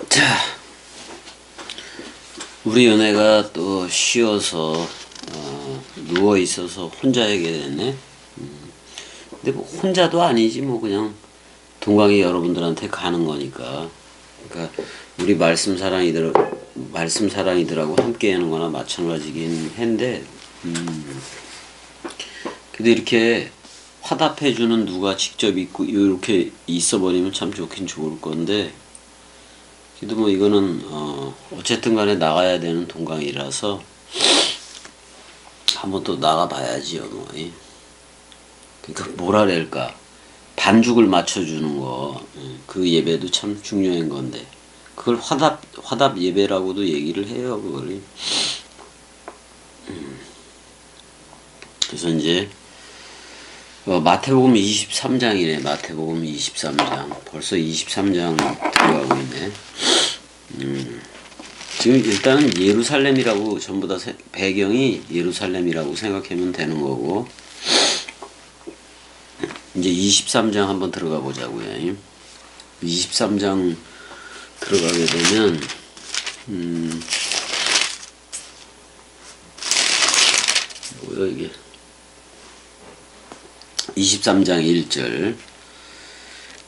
자, 우리 연애가 또 쉬어서 누워 있어서 혼자 하게 됐네. 근데 뭐 혼자도 아니지, 뭐 그냥 동광이 여러분들한테 가는 거니까. 그러니까 우리 말씀 사랑이들하고 함께 하는 거나 마찬가지긴 한데, 근데 이렇게 화답해주는 누가 직접 있고 이렇게 있어버리면 참 좋긴 좋을 건데, 그래도 뭐 이거는 어쨌든 간에 나가야 되는 동강이라서 한번 또 나가봐야지요. 뭐. 그러니까 뭐라 그럴까, 반죽을 맞춰주는 거, 그 예배도 참 중요한 건데 그걸 화답 예배라고도 얘기를 해요. 그걸. 그래서 이제 마태복음 23장이네. 마태복음 23장. 벌써 23장 들어가고 있네. 지금 일단은 예루살렘이라고, 전부 다 배경이 예루살렘이라고 생각하면 되는 거고, 이제 23장 한번 들어가 보자고요. 23장 들어가게 되면, 뭐야 이게. 23장 1절.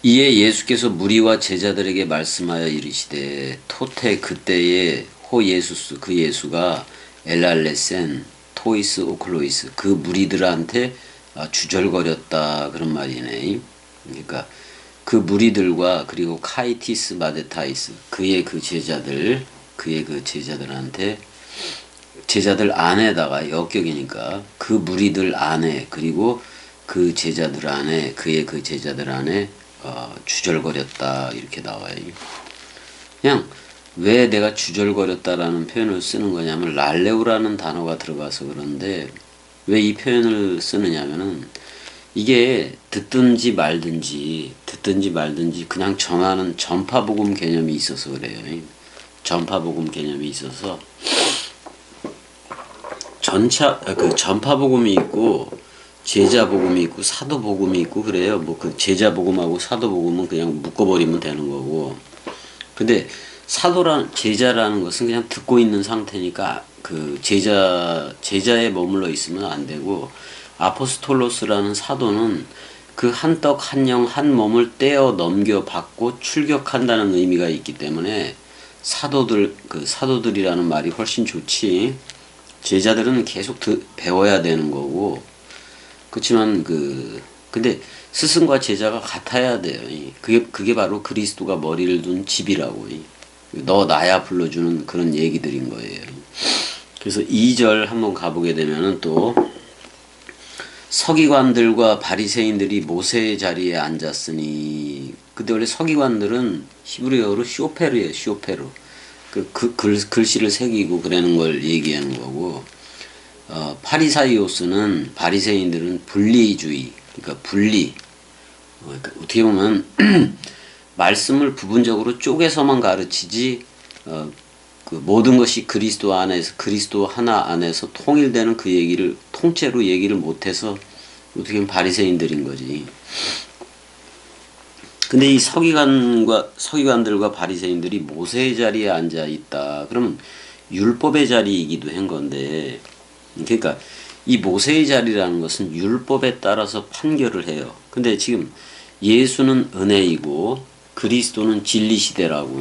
이에 예수께서 무리와 제자들에게 말씀하여 이르시되, 토테 그때에 호 예수스, 그 예수가 엘랄레센 토이스 오클로이스, 그 무리들한테 주절거렸다, 그런 말이네. 그러니까 그 무리들과, 그리고 카이티스 마데타이스, 그의 그 제자들한테, 제자들 안에다가 역격이니까 그 무리들 안에, 그리고 그 제자들 안에, 그의 그 제자들 안에 주절거렸다, 이렇게 나와요. 그냥 왜 내가 주절거렸다라는 표현을 쓰는 거냐면, 랄레우라는 단어가 들어가서 그런데, 왜 이 표현을 쓰느냐면은, 이게 듣든지 말든지 그냥 전하는 전파복음 개념이 있어서 그래요. 전파복음 개념이 있어서 전파복음이 있고 제자복음이 있고 사도복음이 있고 그래요. 뭐 그 제자복음하고 사도복음은 그냥 묶어버리면 되는 거고, 근데 제자라는 것은 그냥 듣고 있는 상태니까 그 제자에 머물러 있으면 안 되고, 아포스톨로스라는 사도는 그 한 떡 한 영 한 몸을 떼어 넘겨 받고 출격한다는 의미가 있기 때문에 사도들이라는 말이 훨씬 좋지. 제자들은 계속 배워야 되는 거고, 그렇지만 근데 스승과 제자가 같아야 돼요. 그게 바로 그리스도가 머리를 둔 집이라고. 너 나야 불러주는 그런 얘기들인 거예요. 그래서 2절 한번 가보게 되면은, 또 서기관들과 바리새인들이 모세의 자리에 앉았으니, 근데 원래 서기관들은 히브리어로 쇼페르예요. 쇼페르. 글씨를 새기고 그러는 걸 얘기하는 거고, 파리사이오스는, 바리새인들은 분리주의, 그러니까 분리. 그러니까 어떻게 보면 말씀을 부분적으로 쪼개서만 가르치지, 그 모든 것이 그리스도 안에서, 그리스도 하나 안에서 통일되는 그 얘기를 통째로 얘기를 못해서 어떻게 보면 바리새인들인 거지. 근데 이 서기관들과 바리새인들이 모세의 자리에 앉아 있다. 그러면 율법의 자리이기도 한 건데, 그러니까 이 모세의 자리라는 것은 율법에 따라서 판결을 해요. 근데 지금 예수는 은혜이고 그리스도는 진리 시대라고.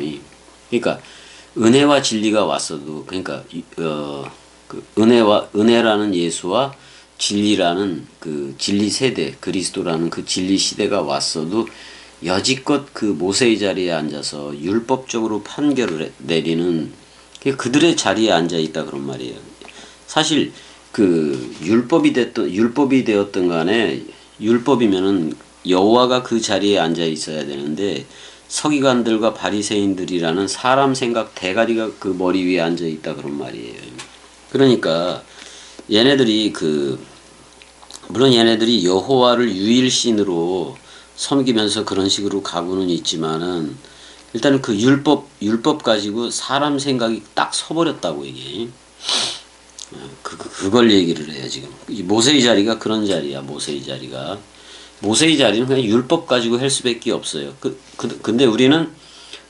그러니까 은혜와 진리가 왔어도, 그러니까 그 은혜라는 예수와 진리라는 그 진리 세대, 그리스도라는 그 진리 시대가 왔어도 여지껏 그 모세의 자리에 앉아서 율법적으로 판결을 내리는, 그들의 자리에 앉아 있다, 그런 말이에요. 사실 그 율법이 되었던 간에, 율법이면은 여호와가 그 자리에 앉아 있어야 되는데, 서기관들과 바리새인들이라는 사람 생각 대가리가 그 머리 위에 앉아 있다, 그런 말이에요. 그러니까 얘네들이 물론 얘네들이 여호와를 유일신으로 섬기면서 그런 식으로 가고는 있지만은, 일단은 그 율법 가지고 사람 생각이 딱 서버렸다고, 이게. 그걸 얘기를 해요, 지금. 이 모세의 자리가 그런 자리야, 모세의 자리가. 모세의 자리는 그냥 율법 가지고 할 수밖에 없어요. 근데 우리는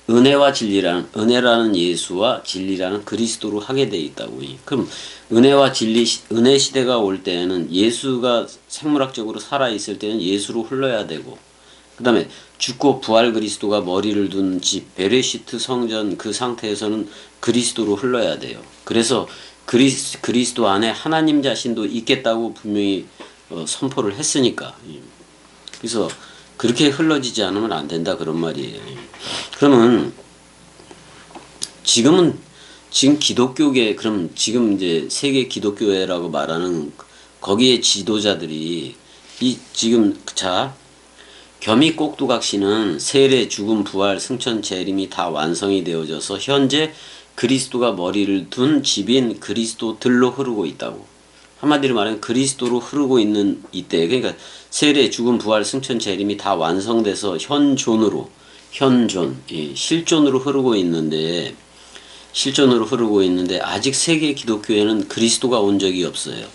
은혜라는 예수와 진리라는 그리스도로 하게 돼 있다고. 그럼 은혜 시대가 올 때에는 예수가 생물학적으로 살아 있을 때는 예수로 흘러야 되고, 그 다음에 죽고 부활 그리스도가 머리를 둔 집 베레시트 성전 그 상태에서는 그리스도로 흘러야 돼요. 그래서 그리스도 안에 하나님 자신도 있겠다고 분명히 선포를 했으니까. 그래서 그렇게 흘러지지 않으면 안 된다 그런 말이에요. 그러면 지금 기독교계, 그럼 지금 이제 세계 기독교회라고 말하는 거기에 지도자들이 겸이 꼭두각시는 세례, 죽음, 부활, 승천, 재림이 다 완성이 되어져서 현재 그리스도가 머리를 둔 집인 그리스도들로 흐르고 있다고. 한마디로 말하면 그리스도로 흐르고 있는 이때, 그러니까 세례, 죽음, 부활, 승천, 재림이 다 완성돼서 실존으로 흐르고 있는데 아직 세계 기독교에는 그리스도가 온 적이 없어요.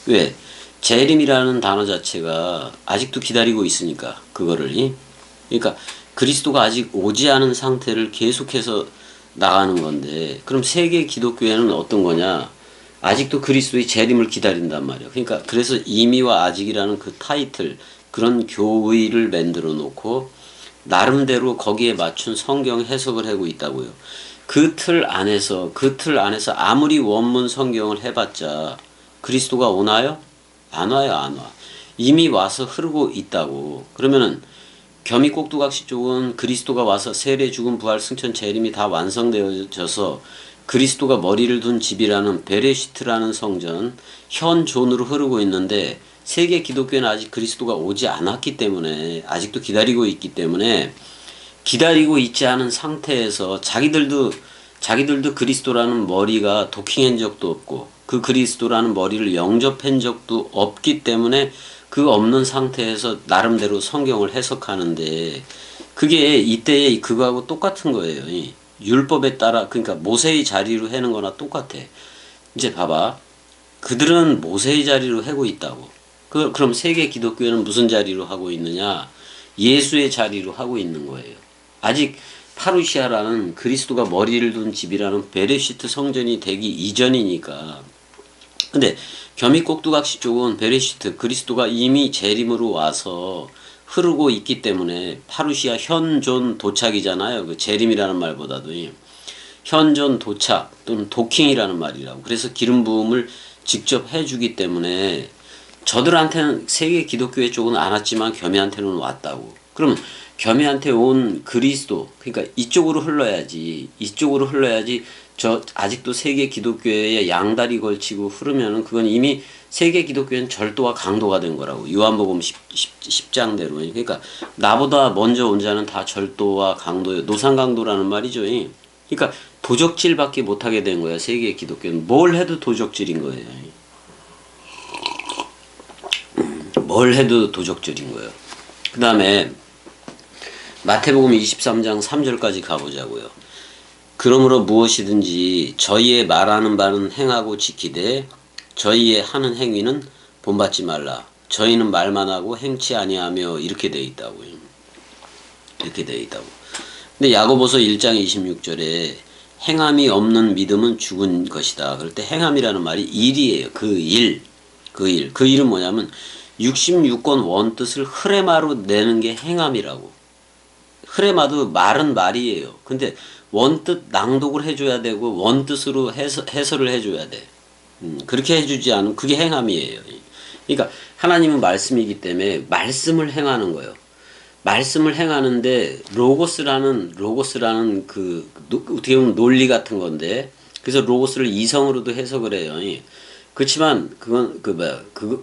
왜? 재림이라는 단어 자체가 아직도 기다리고 있으니까 그거를. 그러니까 그리스도가 아직 오지 않은 상태를 계속해서 나가는 건데, 그럼 세계 기독교회는 어떤 거냐? 아직도 그리스도의 재림을 기다린단 말이에요. 그러니까 그래서 이미와 아직이라는 그 타이틀, 그런 교의를 만들어 놓고 나름대로 거기에 맞춘 성경 해석을 하고 있다고요. 그 틀 안에서 아무리 원문 성경을 해봤자 그리스도가 오나요? 안 와요, 안 와. 이미 와서 흐르고 있다고. 그러면은 겸이 꼭두각시 쪽은 그리스도가 와서 세례, 죽음, 부활, 승천, 재림이 다 완성되어져서 그리스도가 머리를 둔 집이라는 베레시트라는 성전 현존으로 흐르고 있는데, 세계 기독교는 아직 그리스도가 오지 않았기 때문에, 아직도 기다리고 있기 때문에, 기다리고 있지 않은 상태에서 자기들도 그리스도라는 머리가 도킹한 적도 없고 그 그리스도라는 머리를 영접한 적도 없기 때문에 그 없는 상태에서 나름대로 성경을 해석하는데, 그게 이때의 그거하고 똑같은 거예요. 율법에 따라, 그러니까 모세의 자리로 하는 거나 똑같아. 이제 봐봐. 그들은 모세의 자리로 하고 있다고. 그럼 세계 기독교회는 무슨 자리로 하고 있느냐? 예수의 자리로 하고 있는 거예요. 아직 파루시아라는 그리스도가 머리를 둔 집이라는 베레시트 성전이 되기 이전이니까. 근데 겸이 꼭두각시 쪽은 베레시트, 그리스도가 이미 재림으로 와서 흐르고 있기 때문에 파루시아 현존 도착이잖아요. 그 재림이라는 말보다도 현존 도착 또는 도킹이라는 말이라고. 그래서 기름 부음을 직접 해주기 때문에 저들한테는 세계 기독교회 쪽은 안 왔지만 겸이한테는 왔다고. 그러면 겸이한테 온 그리스도, 그러니까 이쪽으로 흘러야지 저 아직도 세계 기독교회에 양다리 걸치고 흐르면은 그건 이미 세계 기독교회는 절도와 강도가 된 거라고. 요한복음 10장대로. 그러니까 나보다 먼저 온 자는 다 절도와 강도예요. 노상강도라는 말이죠. 그러니까 도적질밖에 못하게 된 거야. 세계 기독교는 뭘 해도 도적질인 거예요. 뭘 해도 도적질인 거예요. 그 다음에 마태복음 23장 3절까지 가보자고요. 그러므로 무엇이든지 저희의 말하는 바는 행하고 지키되 저희의 하는 행위는 본받지 말라. 저희는 말만 하고 행치 아니하며 이렇게 돼 있다고요. 이렇게 돼 있다고. 근데 야고보서 1장 26절에 행함이 없는 믿음은 죽은 것이다. 그럴 때 행함이라는 말이 일이에요. 그 일은 뭐냐면 66권 원뜻을 흐레마로 내는 게 행함이라고. 흐레마도 말은 말이에요. 근데 원뜻 낭독을 해줘야 되고 원뜻으로 해설을 해줘야 돼. 그렇게 해주지 않으면 그게 행함이에요. 그러니까 하나님은 말씀이기 때문에 말씀을 행하는 거예요. 말씀을 행하는데 로고스라는 그 어떻게 보면 논리 같은 건데, 그래서 로고스를 이성으로도 해석을 해요. 그렇지만 그건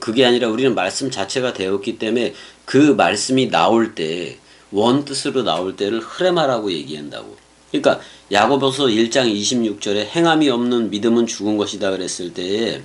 그게 아니라 우리는 말씀 자체가 되었기 때문에 그 말씀이 나올 때 원뜻으로 나올 때를 흐레마라고 얘기한다고. 그러니까 야고보서 1장 26절에 행함이 없는 믿음은 죽은 것이다 그랬을 때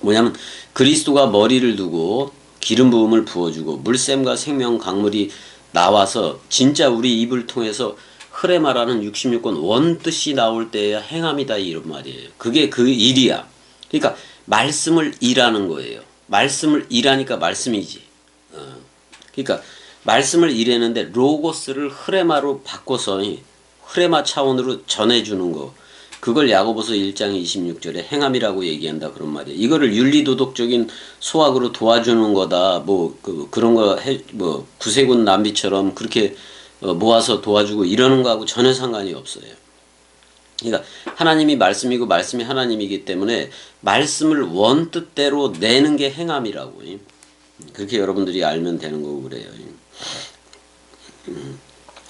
뭐냐면 그리스도가 머리를 두고 기름 부음을 부어주고 물샘과 생명 강물이 나와서 진짜 우리 입을 통해서 흐레마라는 66권 원뜻이 나올 때야 행함이다 이런 말이에요. 그게 그 일이야. 그러니까 말씀을 일하는 거예요. 말씀을 일하니까 말씀이지. 그러니까 말씀을 이래는데 로고스를 흐레마로 바꿔서 흐레마 차원으로 전해주는 거. 그걸 야고보서 1장 26절에 행함이라고 얘기한다 그런 말이에요. 이거를 윤리도덕적인 소학으로 도와주는 거다. 뭐 그런 거 뭐 구세군 남비처럼 그렇게 모아서 도와주고 이러는 거하고 전혀 상관이 없어요. 그러니까 하나님이 말씀이고 말씀이 하나님이기 때문에 말씀을 원뜻대로 내는 게 행함이라고. 그렇게 여러분들이 알면 되는 거고 그래요.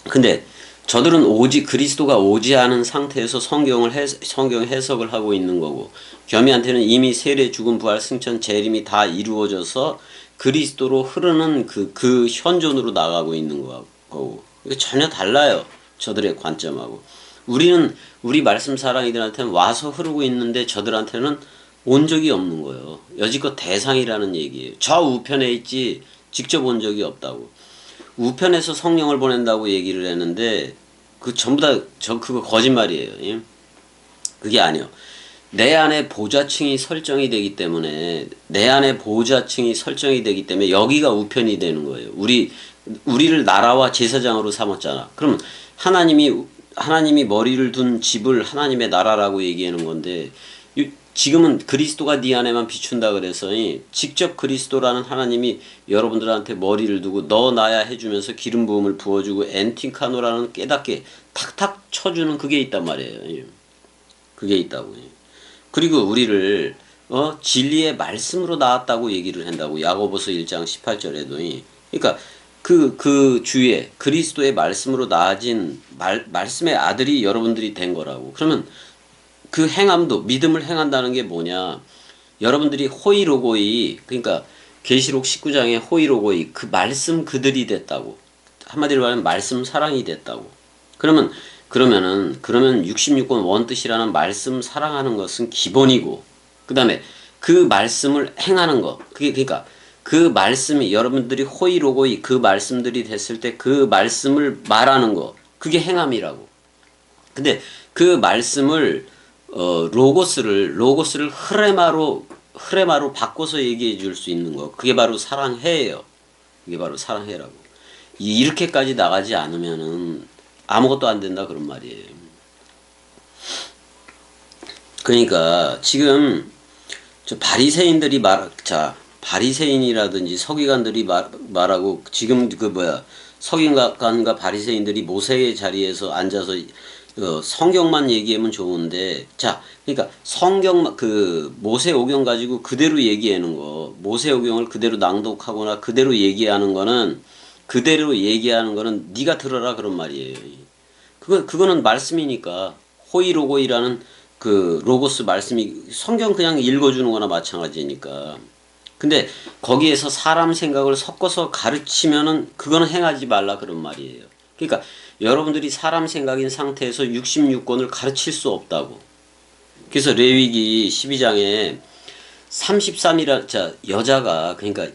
근데 저들은 오직 그리스도가 오지 않은 상태에서 성경 해석을 하고 있는 거고, 겸이한테는 이미 세례, 죽음, 부활, 승천, 재림이 다 이루어져서 그리스도로 흐르는 그 현존으로 나가고 있는 거고, 이거 전혀 달라요. 저들의 관점하고. 우리는 우리 말씀 사랑이들한테는 와서 흐르고 있는데 저들한테는 온 적이 없는 거예요. 여지껏 대상이라는 얘기예요. 저 우편에 있지 직접 온 적이 없다고. 우편에서 성령을 보낸다고 얘기를 했는데 그 전부 다 그거 거짓말이에요. 예? 그게 아니요. 내 안에 보좌층이 설정이 되기 때문에 여기가 우편이 되는 거예요. 우리를 나라와 제사장으로 삼았잖아. 그러면 하나님이 머리를 둔 집을 하나님의 나라라고 얘기하는 건데, 지금은 그리스도가 네 안에만 비춘다 그래서 직접 그리스도라는 하나님이 여러분들한테 머리를 두고 너 나야 해주면서 기름 부음을 부어주고 엔팅카노라는 깨닫게 탁탁 쳐주는 그게 있단 말이에요. 그게 있다고. 그리고 우리를 진리의 말씀으로 나왔다고 얘기를 한다고. 야고보서 1장 18절에도. 그러니까 그 주에 그리스도의 말씀으로 나아진 말씀의 아들이 여러분들이 된 거라고. 그러면 그 행함도, 믿음을 행한다는 게 뭐냐? 여러분들이 호이로고이, 그러니까 계시록 19장의 호이로고이, 그 말씀 그들이 됐다고. 한마디로 말하면 말씀 사랑이 됐다고. 그러면 66권 원뜻이라는 말씀 사랑하는 것은 기본이고, 그 다음에 그 말씀을 행하는 거. 그러니까 그 말씀이 여러분들이 호이로고이 그 말씀들이 됐을 때 그 말씀을 말하는 거. 그게 행함이라고. 근데 그 말씀을 로고스를 흐레마로 바꿔서 얘기해 줄 수 있는 거. 그게 바로 사랑해예요. 그게 바로 사랑해라고. 이렇게까지 나가지 않으면은 아무것도 안 된다 그런 말이에요. 그러니까 지금 저 바리새인이라든지 서기관들이 말하고 지금 서기관과 바리새인들이 모세의 자리에서 앉아서 성경만 얘기하면 좋은데, 그러니까 모세오경 가지고 그대로 얘기하는 거, 모세오경을 그대로 낭독하거나 그대로 얘기하는 거는 네가 들어라 그런 말이에요. 그거는 말씀이니까. 호이로고이라는 그 로고스 말씀이 성경 그냥 읽어주는 거나 마찬가지니까. 근데 거기에서 사람 생각을 섞어서 가르치면은 그거는 행하지 말라 그런 말이에요. 그러니까 여러분들이 사람 생각인 상태에서 66권을 가르칠 수 없다고. 그래서 레위기 12장에 33이라 여자가, 그러니까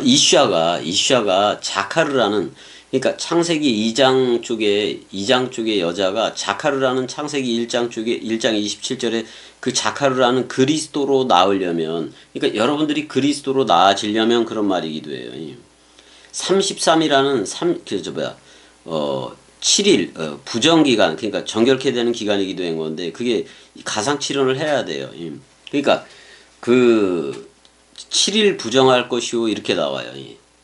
이슈아가 자카르라는, 그러니까 창세기 2장 쪽에 여자가 자카르라는 창세기 1장 27절에 그 자카르라는 그리스도로 나으려면, 그러니까 여러분들이 그리스도로 나아지려면 그런 말이기도 해요. 33이라는 7일 부정기간, 그러니까 정결케 되는 기간이기도 한 건데, 그게 가상칠언을 해야 돼요. 그러니까 그 7일 부정할 것이요 이렇게 나와요.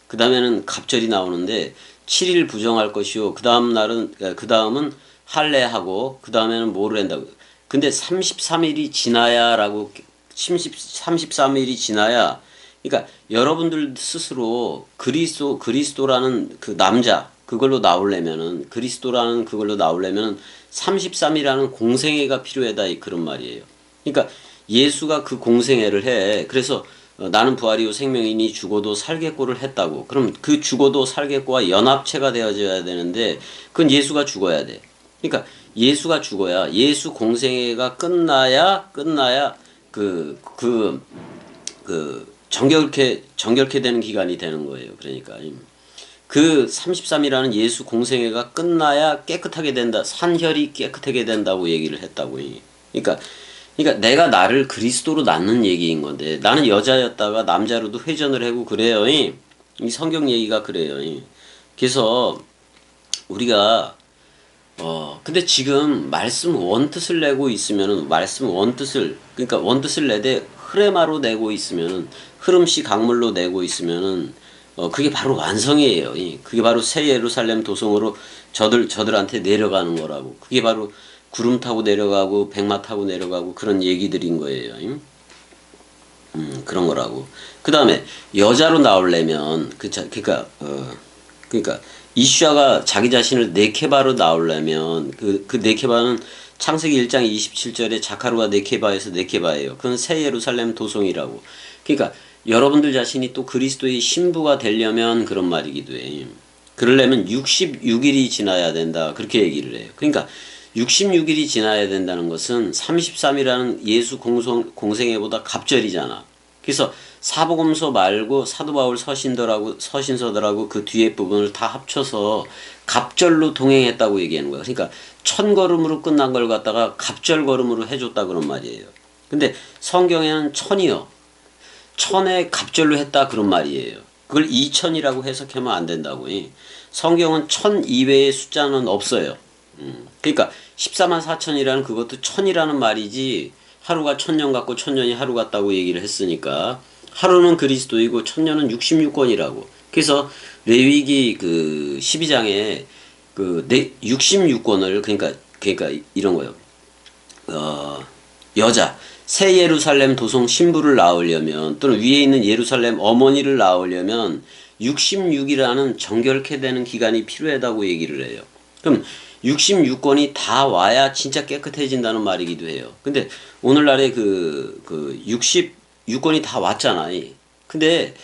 그 다음에는 갑절이 나오는데 7일 부정할 것이요 그 다음은 할례하고 그 다음에는 뭐를 한다고. 근데 33일이 지나야, 그러니까 여러분들 스스로 그리스도라는 그 남자 그걸로 나오려면은 33이라는 공생애가 필요하다 그런 말이에요. 그러니까 예수가 그 공생애를 해. 그래서 나는 부활이요 생명이니 죽어도 살겠고를 했다고. 그럼 그 죽어도 살겠고와 연합체가 되어져야 되는데 그건 예수가 죽어야 돼. 그러니까 예수가 죽어야, 예수 공생애가 끝나야 정결케 되는 기간이 되는 거예요. 그러니까 그 33이라는 예수 공생애가 끝나야 깨끗하게 된다. 산혈이 깨끗하게 된다고 얘기를 했다고. 그러니까 내가 나를 그리스도로 낳는 얘기인 건데 나는 여자였다가 남자로도 회전을 하고 그래요. 이 성경 얘기가 그래요. 그래서 우리가 근데 지금 말씀 원뜻을 내고 있으면은 말씀 원뜻을 그러니까 원뜻을 내되 흐레마로 내고 있으면은 흐름시 강물로 내고 있으면은 그게 바로 완성이에요. 그게 바로 새 예루살렘 도성으로 저들한테 내려가는 거라고. 그게 바로 구름 타고 내려가고 백마 타고 내려가고 그런 얘기들인 거예요. 그런 거라고. 그 다음에 여자로 나오려면 그러니까 이슈아가 자기 자신을 네케바로 나오려면 그 네케바는 창세기 1장 27절에 자카루가 네케바에서 네케바예요. 그건 새 예루살렘 도성이라고. 그러니까 여러분들 자신이 또 그리스도의 신부가 되려면 그런 말이기도 해. 그러려면 66일이 지나야 된다. 그렇게 얘기를 해요. 그러니까 66일이 지나야 된다는 것은 33이라는 예수 공생애보다 갑절이잖아. 그래서 사복음서 말고 사도 바울 서신서들하고 그 뒤에 부분을 다 합쳐서 갑절로 동행했다고 얘기하는 거야. 그러니까 천걸음으로 끝난 걸 갖다가 갑절걸음으로 해줬다 그런 말이에요. 근데 성경에는 천이요. 천에 갑절로 했다 그런 말이에요. 그걸 2000이라고 해석하면 안 된다고. 성경은 1000 이외의 숫자는 없어요. 그러니까 14만 4천이라는 그것도 천이라는 말이지 하루가 1000년 같고 1000년이 하루 같다고 얘기를 했으니까 하루는 그리스도이고 1000년은 66권이라고. 그래서 레위기 그 12장에 그 66권을 그러니까 이런 거예요. 여자 새 예루살렘 도성 신부를 낳으려면 또는 위에 있는 예루살렘 어머니를 낳으려면 66이라는 정결케 되는 기간이 필요하다고 얘기를 해요. 그럼 66권이 다 와야 진짜 깨끗해진다는 말이기도 해요. 근데 오늘날에 그 66권이 다 왔잖아. 근데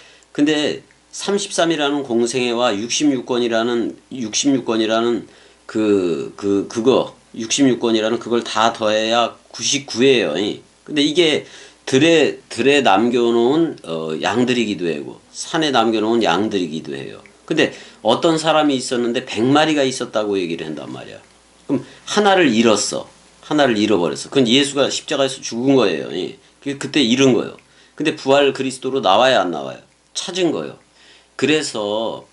33이라는 공생애와 66권이라는 그거 66권이라는 그걸 다 더해야 99예요. 근데 이게 들에 남겨놓은 양들이기도 하고 산에 남겨놓은 양들이기도 해요. 근데 어떤 사람이 있었는데 100마리가 있었다고 얘기를 한단 말이야. 그럼 하나를 잃었어. 하나를 잃어버렸어. 그건 예수가 십자가에서 죽은 거예요. 그때 잃은 거예요. 근데 부활 그리스도로 나와야 안 나와요? 찾은 거예요. 그래서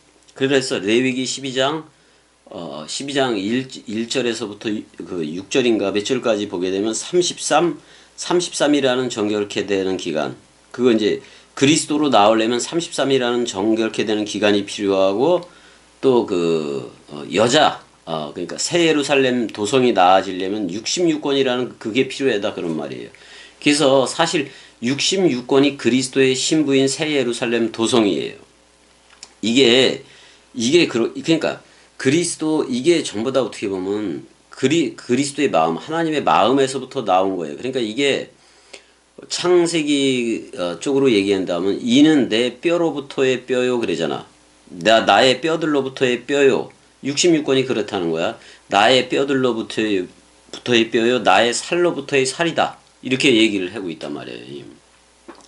레위기 12장 1절에서부터 그 6절인가 몇 절까지 보게 되면 33이라는 정결케 되는 기간. 그거 이제 그리스도로 나오려면 33이라는 정결케 되는 기간이 필요하고 또 여자 그러니까 새 예루살렘 도성이 나아지려면 66권이라는 그게 필요하다 그런 말이에요. 그래서 사실 66권이 그리스도의 신부인 새 예루살렘 도성이에요. 그러니까 그리스도 이게 전부 다 어떻게 보면 그리스도의 마음, 하나님의 마음에서부터 나온 거예요. 그러니까 이게 창세기 쪽으로 얘기한다면 이는 내 뼈로부터의 뼈요 그러잖아. 나의 뼈들로부터의 뼈요. 66권이 그렇다는 거야. 나의 뼈들로부터의 뼈요. 나의 살로부터의 살이다. 이렇게 얘기를 하고 있단 말이에요.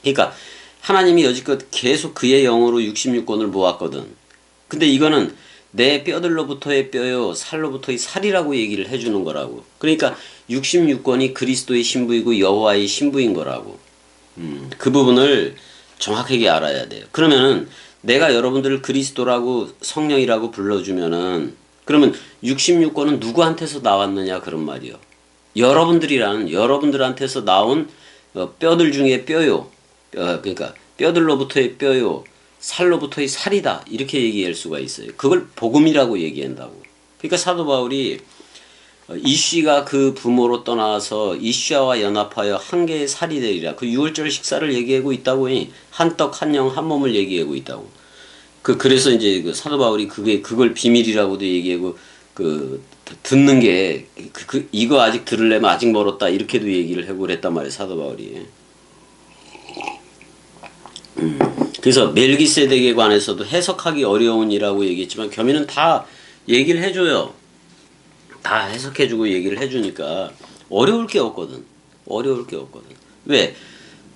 그러니까 하나님이 여지껏 계속 그의 영으로 66권을 모았거든. 근데 이거는 내 뼈들로부터의 뼈요 살로부터의 살이라고 얘기를 해주는 거라고. 그러니까 66권이 그리스도의 신부이고 여호와의 신부인 거라고. 그 부분을 정확하게 알아야 돼요. 그러면은 내가 여러분들을 그리스도라고 성령이라고 불러주면은 그러면 66권은 누구한테서 나왔느냐 그런 말이요. 여러분들한테서 나온 뼈들 중에 뼈요. 그러니까 뼈들로부터의 뼈요. 살로부터의 살이다. 이렇게 얘기할 수가 있어요. 그걸 복음이라고 얘기한다고. 그러니까 사도 바울이 이씨가 그 부모로 떠나서 이씨와 연합하여 한 개의 살이 되리라. 그 유월절 식사를 얘기하고 있다고. 한 떡, 한 영, 한 몸을 얘기하고 있다고. 그래서 이제 그 사도 바울이 그걸 비밀이라고도 얘기하고 듣는 게 이거 아직 들으려면 아직 멀었다. 이렇게도 얘기를 하고 그랬단 말이에요. 사도 바울이. 그래서 멜기세덱에 관해서도 해석하기 어려운이라고 얘기했지만 겸이는 다 얘기를 해줘요. 다 해석해주고 얘기를 해주니까 어려울 게 없거든. 왜?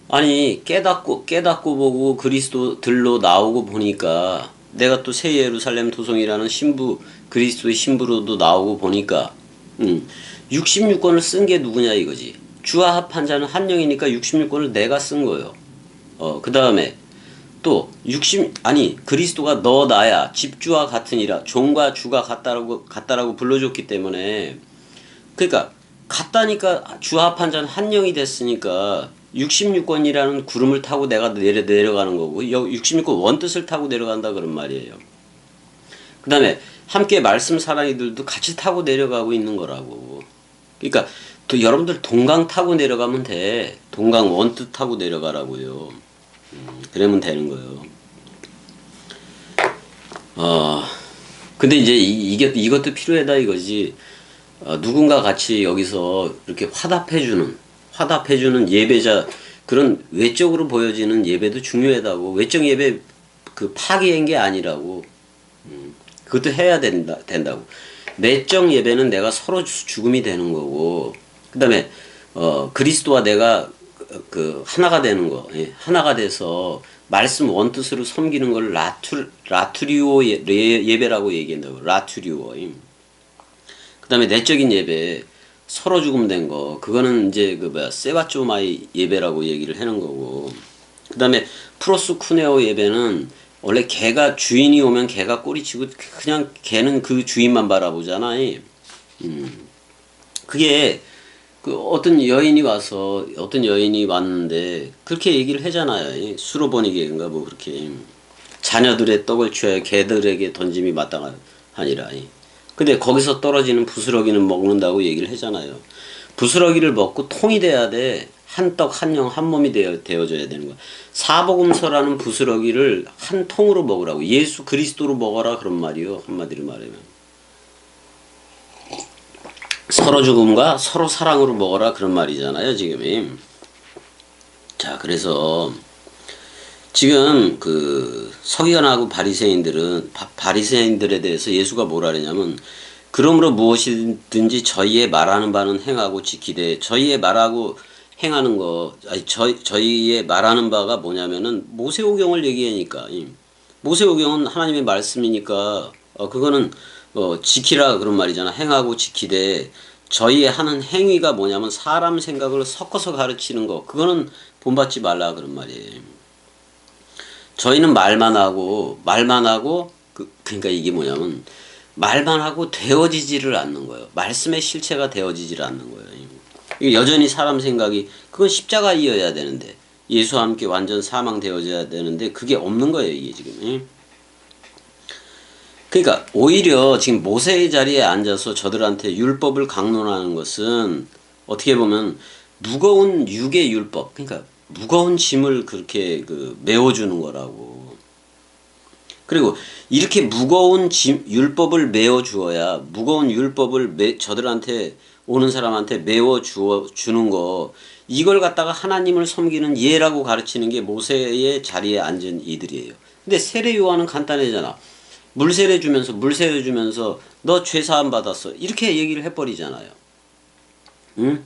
아니 깨닫고 보고 그리스도들로 나오고 보니까 내가 또 새 예루살렘 도성이라는 신부 그리스도의 신부로도 나오고 보니까 66권을 쓴 게 누구냐 이거지. 주와 합한 자는 한 영이니까 66권을 내가 쓴 거예요. 그 다음에 또 그리스도가 너 나야 집주와 같으니라 종과 주가 같다라고 불러줬기 때문에 그러니까 같다니까 주와 합한 자는 한 영이 됐으니까 66권이라는 구름을 타고 내가 내려가는 거고 66권 원뜻을 타고 내려간다 그런 말이에요. 그 다음에 함께 말씀 사랑이들도 같이 타고 내려가고 있는 거라고. 그러니까 또 여러분들 동강 타고 내려가면 돼. 동강 원뜻 타고 내려가라고요. 그러면 되는 거예요. 근데 이제 이것도 필요하다 이거지. 누군가 같이 여기서 이렇게 화답해주는 예배자, 그런 외적으로 보여지는 예배도 중요하다고. 외적 예배 그 파괴한 게 아니라고. 그것도 해야 된다고. 내적 예배는 내가 서로 죽음이 되는 거고, 그 다음에, 그리스도와 내가 하나가 되는 거, 하나가 돼서 말씀 원뜻으로 섬기는 걸 라투리오 예배라고 얘기한다고. 라투리오. 그 다음에 내적인 예배, 서로 죽음된 거, 그거는 이제 세바쪼마이 예배라고 얘기를 하는 거고, 그 다음에 프로스쿠네오 예배는 원래 개가 주인이 오면 개가 꼬리치고 그냥 개는 그 주인만 바라보잖아. 그게 어떤 여인이 왔는데 그렇게 얘기를 하잖아요. 수로보니게인가 뭐 그렇게 자녀들의 떡을 취하여 개들에게 던짐이 마땅하니라. 근데 거기서 떨어지는 부스러기는 먹는다고 얘기를 하잖아요. 부스러기를 먹고 통이 돼야 돼. 한 떡, 한 영, 한 몸이 되어져야 되는 거야. 사복음서라는 부스러기를 한 통으로 먹으라고. 예수 그리스도로 먹어라 그런 말이요. 한마디로 말하면. 서로 죽음과 서로 사랑으로 먹어라 그런 말이잖아요. 지금. 자, 그래서 지금 서기관하고 바리새인들에 대해서 예수가 뭐라 그러냐면, 그러므로 무엇이든지 저희의 말하는 바는 행하고 지키되, 저희의 말하고 행하는 거, 저희의 말하는 바가 뭐냐면은 모세오경을 얘기하니까, 모세오경은 하나님의 말씀이니까 그거는 지키라 그런 말이잖아. 행하고 지키되, 저희의 하는 행위가 뭐냐면 사람 생각을 섞어서 가르치는 거, 그거는 본받지 말라 그런 말이에요. 저희는 말만 하고 그러니까 이게 뭐냐면 말만 하고 되어지지를 않는 거예요. 말씀의 실체가 되어지지를 않는 거예요. 여전히 사람 생각이, 그건 십자가이어야 되는데, 예수와 함께 완전 사망되어져야 되는데 그게 없는 거예요. 이게 지금. 그러니까 오히려 지금 모세의 자리에 앉아서 저들한테 율법을 강론하는 것은 어떻게 보면 무거운 육의 율법, 그러니까 무거운 짐을 그렇게 메워주는 거라고. 그리고 이렇게 무거운 율법을 메워주어야, 무거운 율법을 저들한테 오는 사람한테 메워주는 거, 이걸 갖다가 하나님을 섬기는 예라고 가르치는 게 모세의 자리에 앉은 이들이에요. 근데 세례 요한은 간단하잖아. 물세례 주면서 너 죄사함 받았어, 이렇게 얘기를 해버리잖아요. 응?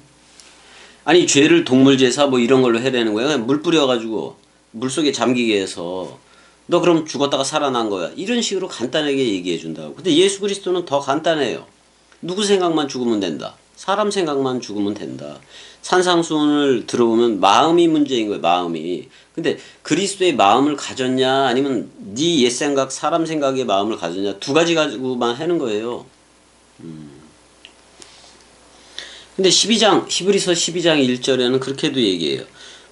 아니 죄를 동물제사 뭐 이런 걸로 해내는 거야. 물 뿌려가지고 물속에 잠기게 해서 너 그럼 죽었다가 살아난 거야, 이런 식으로 간단하게 얘기해 준다고. 근데 예수 그리스도는 더 간단해요. 누구 생각만 죽으면 된다. 사람 생각만 죽으면 된다. 산상수훈을 들어보면 마음이 문제인 거예요. 마음이. 근데 그리스도의 마음을 가졌냐 아니면 네 옛생각 사람 생각의 마음을 가졌냐, 두 가지 가지고만 하는 거예요. 근데 히브리서 12장 1절에는 그렇게도 얘기해요.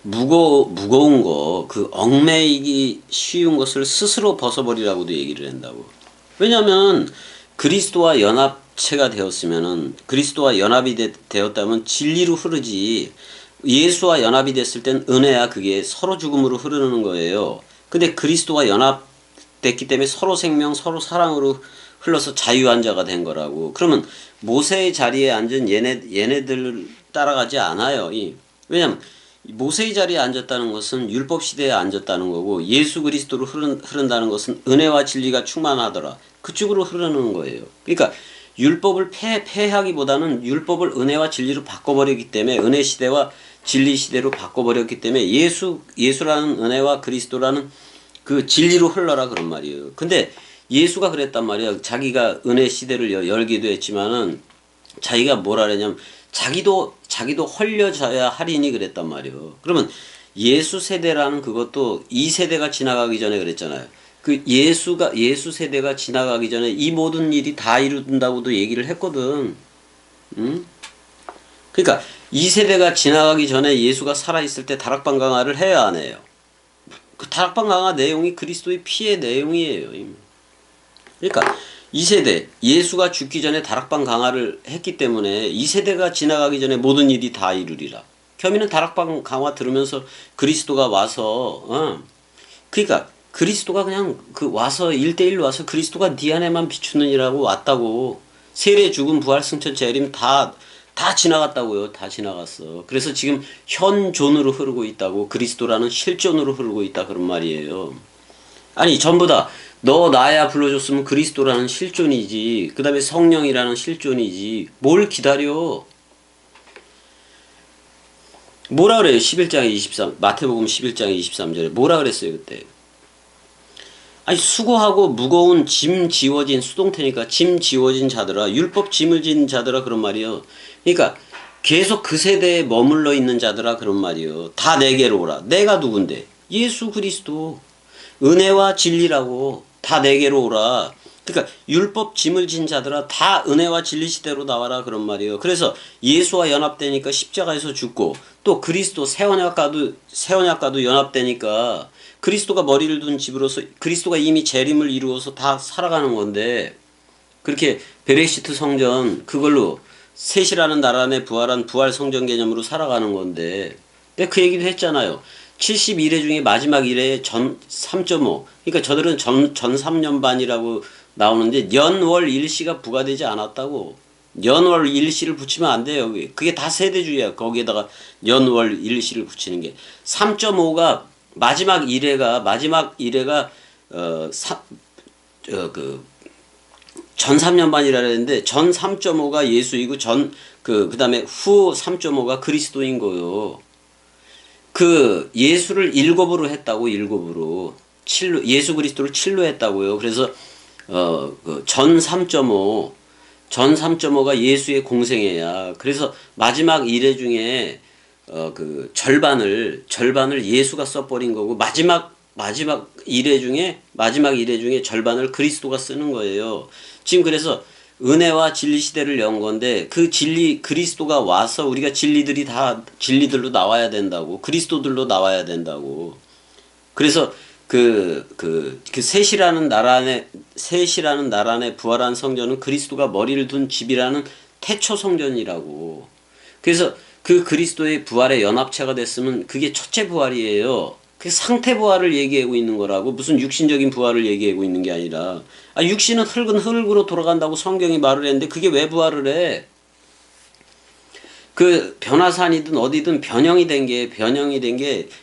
무거운 거, 얽매이기 쉬운 것을 스스로 벗어버리라고도 얘기를 한다고. 왜냐면 그리스도와 연합체가 되었으면은, 그리스도와 연합이 되었다면 진리로 흐르지, 예수와 연합이 됐을 땐 은혜야 그게 서로 죽음으로 흐르는 거예요. 근데 그리스도와 연합됐기 때문에 서로 생명, 서로 사랑으로 흘러서 자유한 자가 된 거라고. 그러면 모세의 자리에 앉은 얘네들 따라가지 않아요. 왜냐면 모세의 자리에 앉았다는 것은 율법 시대에 앉았다는 거고, 예수 그리스도로 흐른다는 것은 은혜와 진리가 충만하더라, 그쪽으로 흐르는 거예요. 그러니까 율법을 폐하기보다는 율법을 은혜와 진리로 바꿔버렸기 때문에, 은혜 시대와 진리 시대로 바꿔버렸기 때문에 예수라는 은혜와 그리스도라는 그 진리로 흘러라 그런 말이에요. 근데 예수가 그랬단 말이야. 자기가 은혜 시대를 열기도 했지만은 자기가 뭐라 그랬냐면 자기도 헐려져야 하리니 그랬단 말이에요. 그러면 예수 세대라는 그것도 이 세대가 지나가기 전에 그랬잖아요. 그 예수 세대가 지나가기 전에 이 모든 일이 다 이룬다고도 얘기를 했거든. 응? 그러니까 이 세대가 지나가기 전에 예수가 살아있을 때 다락방 강화를 해야 안 해요. 그 다락방 강화 내용이 그리스도의 피의 내용이에요. 그러니까 이 세대 예수가 죽기 전에 다락방 강화를 했기 때문에 이 세대가 지나가기 전에 모든 일이 다 이루리라. 겸이는 다락방 강화 들으면서 그리스도가 와서 그러니까 그리스도가 그냥 그 와서 1대1 와서 그리스도가 네 안에만 비추느니라고 왔다고. 세례 죽음 부활 승천 재림 다 지나갔다고요. 다 지나갔어. 그래서 지금 현존으로 흐르고 있다고. 그리스도라는 실존으로 흐르고 있다 그런 말이에요. 아니 전부 다 너 나야 불러줬으면 그리스도라는 실존이지. 그 다음에 성령이라는 실존이지. 뭘 기다려. 뭐라 그래요? 11장에 23 마태복음 11장에 23절에 뭐라 그랬어요 그때? 아니 수고하고 무거운 짐 지워진 수동태니까 짐 지워진 자들아, 율법 짐을 진 자들아 그런 말이요. 그러니까 계속 그 세대에 머물러 있는 자들아 그런 말이요. 다 내게로 오라. 내가 누군데? 예수 그리스도. 은혜와 진리라고. 다 내게로 오라. 그러니까 율법 짐을 진 자들아 다 은혜와 진리 시대로 나와라 그런 말이에요. 그래서 예수와 연합되니까 십자가에서 죽고, 또 그리스도 새 언약과도 연합되니까 그리스도가 머리를 둔 집으로서 그리스도가 이미 재림을 이루어서 다 살아가는 건데, 그렇게 베레시트 성전 그걸로 셋이라는 나라 안에 부활한 부활 성전 개념으로 살아가는 건데, 내가 그 얘기도 했잖아요. 71회 중에 마지막 1회에 전 3.5. 그러니까 저들은 전 3년반이라고 나오는데 연월 일시가 부과되지 않았다고. 연월 일시를 붙이면 안 돼요. 그게 다 세대주의야. 거기에다가 연월 일시를 붙이는 게. 3.5가 마지막 1회가 전 3년반이라 그랬는데 전 3.5가 예수이고 그다음에 후 3.5가 그리스도인 거요. 그 예수를 7으로 했다고. 7으로 예수 그리스도를 7로 했다고요. 그래서 전 3.5가 예수의 공생애야. 그래서 마지막 1회 중에 그 절반을 예수가 써버린 거고, 마지막 1회 중에 절반을 그리스도가 쓰는 거예요. 지금 그래서 은혜와 진리 시대를 연 건데, 그 진리 그리스도가 와서 우리가 진리들로 나와야 된다고. 그리스도들로 나와야 된다고. 그래서 셋이라는 나라 안에 부활한 성전은 그리스도가 머리를 둔 집이라는 태초 성전이라고. 그래서 그 그리스도의 부활의 연합체가 됐으면 그게 첫째 부활이에요. 그 상태 부활을 얘기하고 있는 거라고. 무슨 육신적인 부활을 얘기하고 있는 게 아니라. 육신은 흙은 흙으로 돌아간다고 성경이 말을 했는데 그게 왜 부활을 해? 그 변화산이든 어디든 변형이 된 게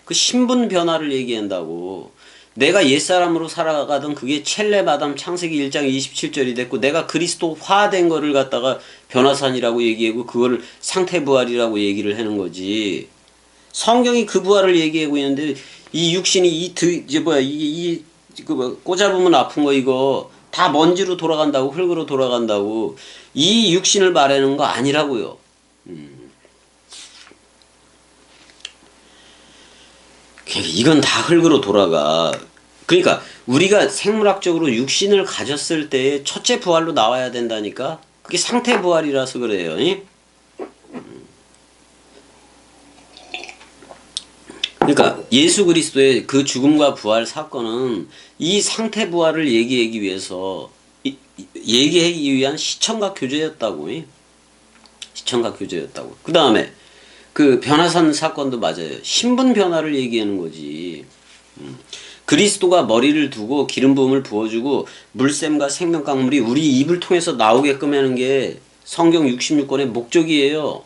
그 신분 변화를 얘기한다고. 내가 옛사람으로 살아가던 그게 첼레마담 창세기 1장 27절이 됐고, 내가 그리스도화된 거를 갖다가 변화산이라고 얘기하고 그거를 상태부활이라고 얘기를 하는 거지. 성경이 그 부활을 얘기하고 있는데 이 육신이 꽂아보면 아픈 거 이거 다 먼지로 돌아간다고, 흙으로 돌아간다고. 이 육신을 말하는 거 아니라고요. 이건 다 흙으로 돌아가. 그러니까 우리가 생물학적으로 육신을 가졌을 때 첫째 부활로 나와야 된다니까. 그게 상태 부활이라서 그래요. 그러니까 예수 그리스도의 그 죽음과 부활 사건은 이 상태 부활을 얘기하기 위한 시청각 교제였다고. 시청각 교제였다고. 그 다음에 그 변화산 사건도 맞아요. 신분 변화를 얘기하는 거지. 그리스도가 머리를 두고 기름 부음을 부어주고 물샘과 생명강물이 우리 입을 통해서 나오게끔 하는 게 성경 66권의 목적이에요.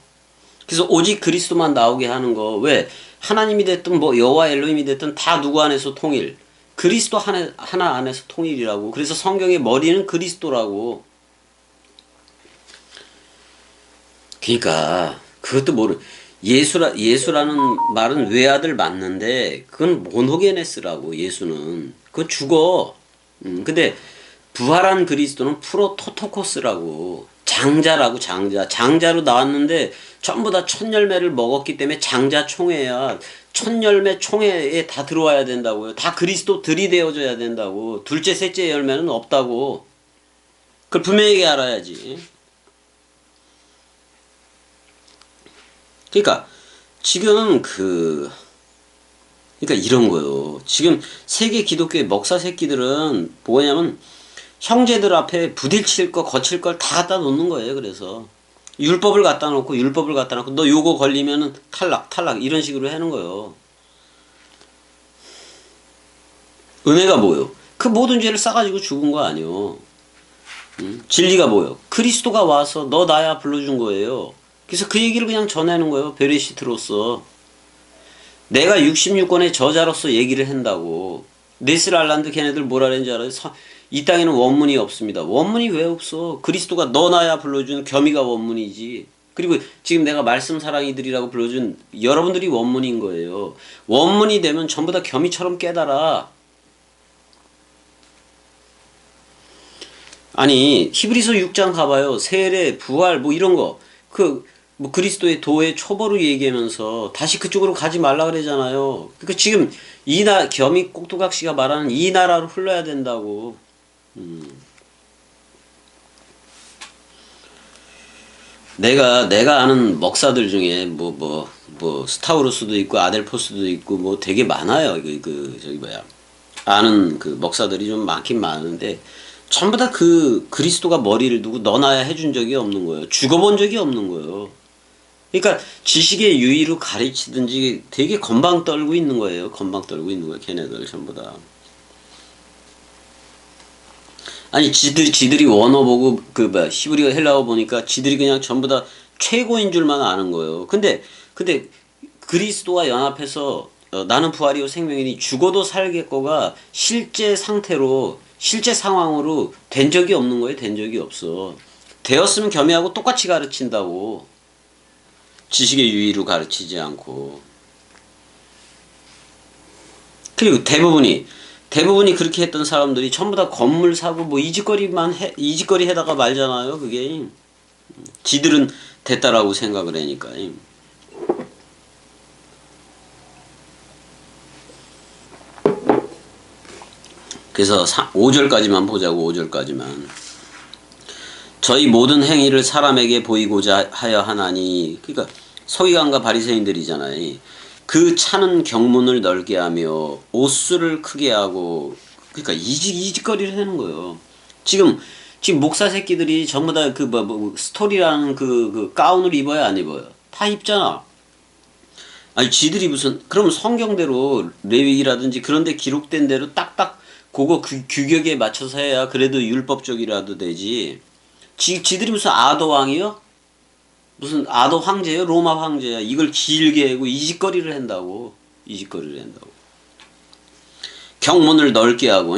그래서 오직 그리스도만 나오게 하는 거. 왜? 하나님이 됐든 여호와 엘로힘이 됐든 다 누구 안에서 통일. 그리스도 하나 안에서 통일이라고. 그래서 성경의 머리는 그리스도라고. 그러니까 그것도 예수라는 말은 외아들 맞는데 그건 모노게네스라고. 예수는 그거 죽어. 근데 부활한 그리스도는 프로토토코스라고. 장자라고 장자로 나왔는데 전부 다 첫 열매를 먹었기 때문에 장자 총회야. 첫 열매 총회에 다 들어와야 된다고요. 다 그리스도 들이되어져야 된다고. 둘째 셋째 열매는 없다고. 그걸 분명히 알아야지. 그러니까 지금 그러니까 이런 거요. 지금 세계 기독교의 목사 새끼들은 뭐냐면 형제들 앞에 부딪힐 거 거칠 걸 다 갖다 놓는 거예요. 그래서 율법을 갖다 놓고 너 요거 걸리면은 탈락 이런 식으로 하는 거예요. 은혜가 뭐요? 그 모든 죄를 싸가지고 죽은 거 아니요. 진리가 뭐요? 그리스도가 와서 너 나야 불러준 거예요. 그래서 그 얘기를 그냥 전하는 거예요. 베레시트로서. 내가 66권의 저자로서 얘기를 한다고. 네스랄란드 걔네들 뭐라 그랬는지 알아요? 이 땅에는 원문이 없습니다. 원문이 왜 없어? 그리스도가 너 나야 불러준 겸이가 원문이지. 그리고 지금 내가 말씀 사랑이들이라고 불러준 여러분들이 원문인 거예요. 원문이 되면 전부 다 겸이처럼 깨달아. 아니 히브리서 6장 가봐요. 세례, 부활 뭐 이런 거. 뭐 그리스도의 도의 초보로 얘기하면서 다시 그쪽으로 가지 말라 그러잖아요. 그러니까 지금 겸이 꼭두각시가 말하는 이 나라로 흘러야 된다고. 내가 아는 목사들 중에 뭐 스타우루스도 있고 아델포스도 있고 뭐 되게 많아요. 저기 뭐야 아는 그 목사들이 좀 많긴 많은데 전부 다 그리스도가 머리를 두고 너나야 해준 적이 없는 거예요. 죽어본 적이 없는 거예요. 그러니까 지식의 유의로 가르치든지 되게 건방 떨고 있는 거예요. 걔네들 전부 다. 아니 지들이 원어 보고 히브리어 헬라어 보니까 지들이 그냥 전부 다 최고인 줄만 아는 거예요. 근데 그리스도와 연합해서 나는 부활이요 생명이니 죽어도 살겠거가 실제 상황으로 된 적이 없는 거예요. 된 적이 없어. 되었으면 겸이하고 똑같이 가르친다고. 지식의 유의로 가르치지 않고. 그리고 대부분이 그렇게 했던 사람들이 전부 다 건물 사고 뭐 이짓거리 해다가 말잖아요. 그게 지들은 됐다라고 생각을 하니까. 그래서 5절까지만 보자고. 5절까지만. 저희 모든 행위를 사람에게 보이고자 하여 하나니. 그러니까 서기관과 바리새인들이잖아요. 그 차는 경문을 넓게 하며 옷수를 크게 하고. 그러니까 이짓거리를 하는 거예요. 지금 목사 새끼들이 전부 다 스토리라는 그 가운을 입어야 안 입어요? 다 입잖아. 아니 지들이 무슨 그럼 성경대로 레위기라든지 그런 데 기록된 대로 딱딱 그거 규격에 맞춰서 해야 그래도 율법적이라도 되지. 지들이 무슨 아도 왕이요? 무슨 아도 황제요? 로마 황제야. 이걸 길게 하고 이짓거리를 한다고. 경문을 넓게 하고.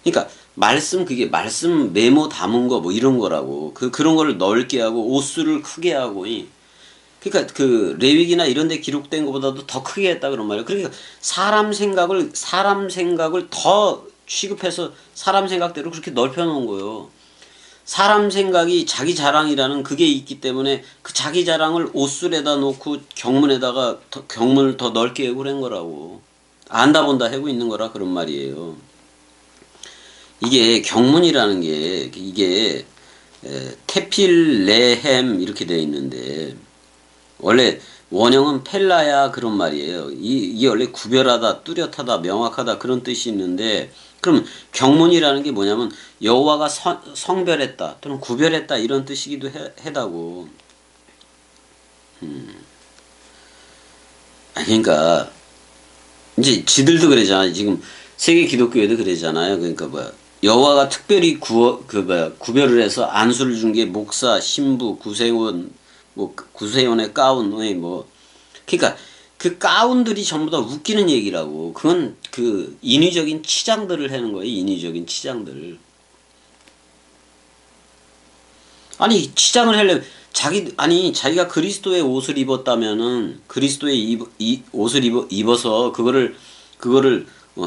그러니까 말씀 메모 담은 거 뭐 이런 거라고. 그런 거를 넓게 하고 옷수를 크게 하고. 그러니까 레위기나 이런 데 기록된 것보다도 더 크게 했다 그런 말이에요. 그러니까 사람 생각을 더 취급해서 사람 생각대로 그렇게 넓혀 놓은 거예요. 사람 생각이 자기 자랑이라는 그게 있기 때문에 그 자기 자랑을 옷술에다 놓고 경문을 더 넓게 하고 그런 거라고. 안다 본다 하고 있는 거라 그런 말이에요. 이게 경문이라는 게 이게 테필레헴 이렇게 되어 있는데 원래 원형은 펠라야 그런 말이에요. 이게 원래 구별하다, 뚜렷하다, 명확하다 그런 뜻이 있는데 그럼 경문이라는 게 뭐냐면 여호와가 성별했다 또는 구별했다 이런 뜻이기도 해다고. 그러니까 이제 지들도 그러잖아요. 지금 세계 기독교에도 그러잖아요. 그러니까 여호와가 특별히 구별을 해서 안수를 준 게 목사, 신부, 구세원, 구세원의 가운, 그러니까 그 가운들이 전부 다 웃기는 얘기라고. 그건 인위적인 치장들을 하는 거예요. 인위적인 치장들. 아니 치장을 하려면 자기가 그리스도의 옷을 입었다면은 그리스도의 옷을 입어서 그거를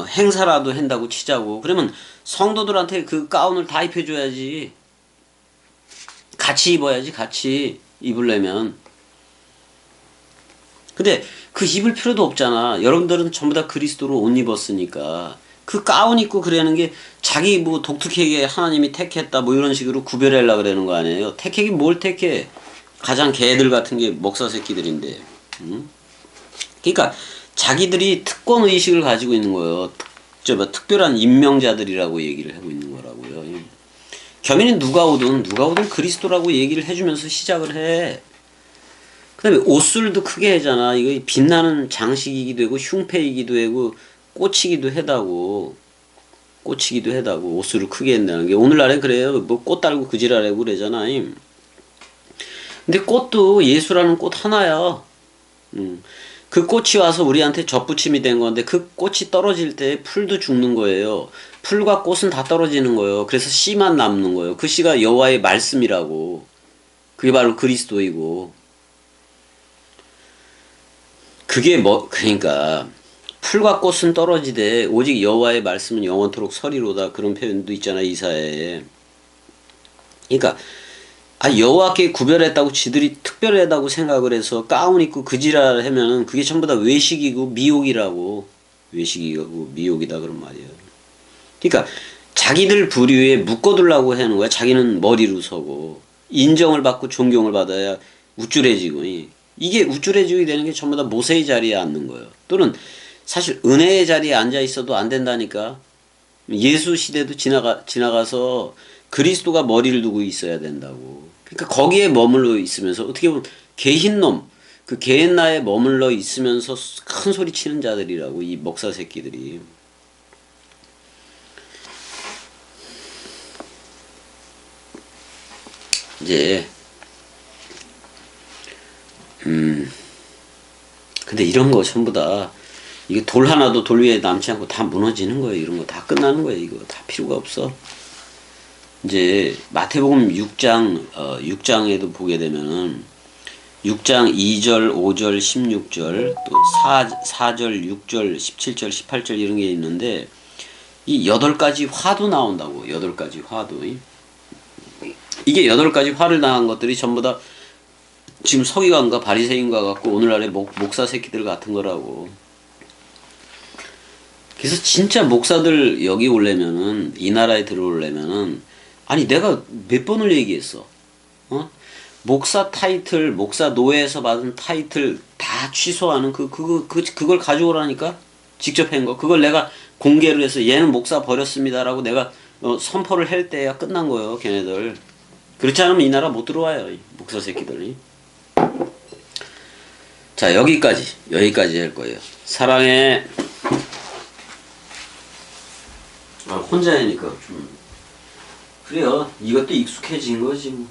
행사라도 한다고 치자고. 그러면 성도들한테 그 가운을 다 입혀줘야지. 같이 입어야지, 같이 입으려면. 근데 그 입을 필요도 없잖아. 여러분들은 전부 다 그리스도로 옷 입었으니까. 그 가운 입고 그러는 게 자기 뭐 독특하게 하나님이 택했다 뭐 이런 식으로 구별하려고 그러는 거 아니에요. 택하긴 뭘 택해. 가장 개들 같은 게 목사 새끼들인데. 응? 그러니까 자기들이 특권 의식을 가지고 있는 거예요. 특별한 임명자들이라고 얘기를 하고 있는 거라고요. 겸인은 누가 오든 그리스도라고 얘기를 해주면서 시작을 해. 그 다음에 옷술도 크게 하잖아. 이거 빛나는 장식이기도 하고 흉패이기도 하고 꽂히기도 하다고. 옷술을 크게 한다는 게. 오늘날에 그래요. 뭐 꽃 달고 그지랄하고 그러잖아. 근데 꽃도 예수라는 꽃 하나야. 그 꽃이 와서 우리한테 접붙임이 된 건데 그 꽃이 떨어질 때 풀도 죽는 거예요. 풀과 꽃은 다 떨어지는 거예요. 그래서 씨만 남는 거예요. 그 씨가 여호와의 말씀이라고. 그게 바로 그리스도이고. 그게 뭐 그러니까 풀과 꽃은 떨어지되 오직 여호와의 말씀은 영원토록 서리로다. 그런 표현도 있잖아 이사야에. 그러니까 여호와께 구별했다고 지들이 특별하다고 생각을 해서 가운 입고 그지랄 하면은 그게 전부 다 외식이고 미혹이라고. 외식이고 미혹이다 그런 말이에요. 그러니까 자기들 부류에 묶어두려고 하는 거야. 자기는 머리로 서고 인정을 받고 존경을 받아야 우쭐해지고. 이게 우쭐해지게 되는 게 전부 다 모세의 자리에 앉는 거예요. 또는 사실 은혜의 자리에 앉아 있어도 안 된다니까. 예수 시대도 지나가서 그리스도가 머리를 두고 있어야 된다고. 그러니까 거기에 머물러 있으면서 어떻게 보면 개흰놈, 그 개옛나에 머물러 있으면서 큰 소리 치는 자들이라고, 이 목사 새끼들이. 이제 근데 이런 거 전부 다 이게 돌 하나도 돌 위에 남지 않고 다 무너지는 거예요. 이런 거 다 끝나는 거예요. 이거 다 필요가 없어. 이제 마태복음 6장에도 보게 되면은 6장 2절, 5절, 16절, 또 4절, 6절, 17절, 18절 이런 게 있는데 이 8가지 화도 나온다고. 8가지 화도. 이게 8가지 화를 당한 것들이 전부 다 지금 서기관과 바리새인과 같고 오늘날의 목사 새끼들 같은 거라고. 그래서 진짜 목사들 여기 오려면은, 이 나라에 들어오려면은, 아니 내가 몇 번을 얘기했어. 목사 타이틀, 목사 노회에서 받은 타이틀 다 취소하는 그걸 가져오라니까? 직접 한 거. 그걸 내가 공개를 해서 얘는 목사 버렸습니다라고 내가 선포를 할 때야 끝난 거예요, 걔네들. 그렇지 않으면 이 나라 못 들어와요, 이 목사 새끼들이. 자, 여기까지 할 거예요. 사랑해. 혼자니까 좀 그래요. 이것도 익숙해진 거지 뭐.